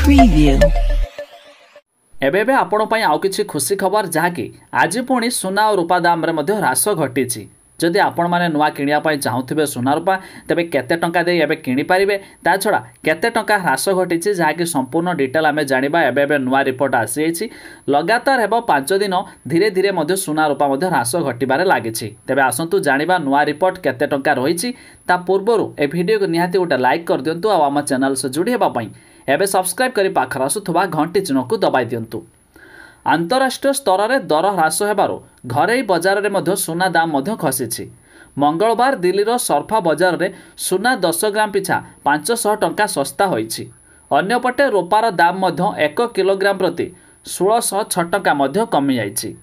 Preview. एबे आपण पई आउ किछि खुशी खबर जहाँकि आज पुणी सुना और रूपा दाम रे मध्य ह्रास घटी। जदि आपण माने नुआ किनिया पई चाहुथिबे सुना रूपा तेबे केते टंका दे एबे किनि पारिबे ता छडा केते टंका ह्रास घटी जहाँकि संपूर्ण डिटेल आमे जानिबा। एबे नुआ रिपोर्ट आसी एछि लगातार हेबो 5 दिन धीरे धीरे मध्य सुना रूपा मध्य ह्रास घटिबारे लागिछि। तेबे आसंतु जानिबा नुआ रिपोर्ट केते टंका रहिछि। ता पूर्वरु ए वीडियो को निहाती गोटे लाइक कर दियंतु आ हम चैनल से जुड़ी हेबा पई एबे सब्सक्राइब करी पाखर आसुथबा घंटी चिन्ह को दबाई दियंतु। अंतरराष्ट्रीय स्तर में दर ह्रास होबारु घरेई बजार में मध्य सुना दाम मध्य खसी। मंगलवार दिल्लीर सरफा बजार में सुना 10 ग्राम पिछा 500 टंका सस्ता होईछि। अन्यपटे रूपार दाम मध्य 1 किलोग्राम प्रति 1606 टंका मध्य कमी जाइछि।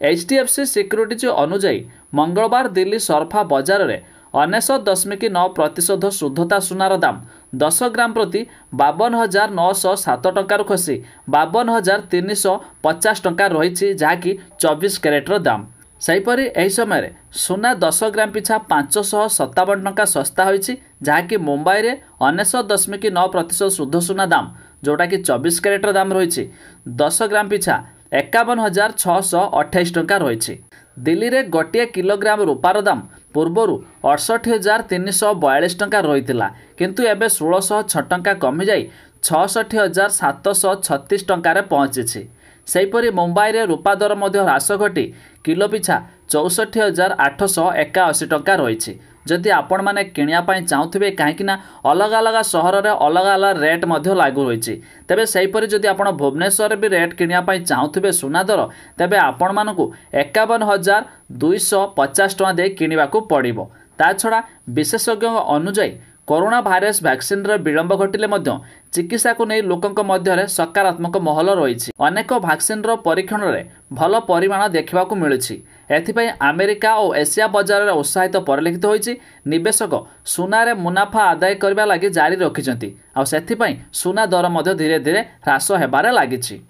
HDFC सिक्युरिटीज अनुजाई मंगलवार दिल्ली सरफा बजार में 99.9% शुद्धता सुनार दाम 10 ग्राम प्रति 52,907 टंकार खसी 52,350 टंका रही, जहाँकि 24 कैरेटर दाम। सेहीपरि एही समय सुना 10 ग्राम पिछा 557 टंका सस्ता होईछि, जहाँकि मुंबई रे 99.9% शुद्ध सुना दाम जोटा कि 24 कैरेटर दाम रही 10 ग्राम पिछा 51,628 टंका रही। दिल्ली रे गोटे किलोग्राम रूपार दाम पूर्वर 68,342 टंका रही, किंतु एबे 1606 टंका कमी जाई 66,736 टंका पहुंची। सेहीपरि मुंबई रे रूपा दर मध्य ह्रास घटी किलो पिछा 64,881 टंका रही। जदि आपण माने किनिया पई चाहुथिबे कहीं अलग अलग सहर रे अलग अलग रेट मध्य लागू रही, तेबे सेहीपरि जदि आपण भुवनेश्वर भी रेट किनिया पई चाहुथिबे सुना दर तेबे आपण मानकु 51,250 टंका दे किनिबाकू पड़िबो। ता छड़ा विशेषज्ञ अनुजाई कोरोना भाइरस वैक्सीन रे विलंब घटिले मध्य चिकित्सा को नहीं लोकों मध्य सकारात्मक महल रही। अनेक वैक्सीन रो परीक्षण रे भल परिमाण देखा मिलूँ। एथिपाई अमेरिका और एशिया बजार रे उत्साहित परिलक्षित होईछि। निवेशक सुना रे मुनाफा आदाय करबा लागि जारी रखिछंती आ सेथिपाई सुना दर मध्य धीरे धीरे ह्रास हेबारे लागिछि।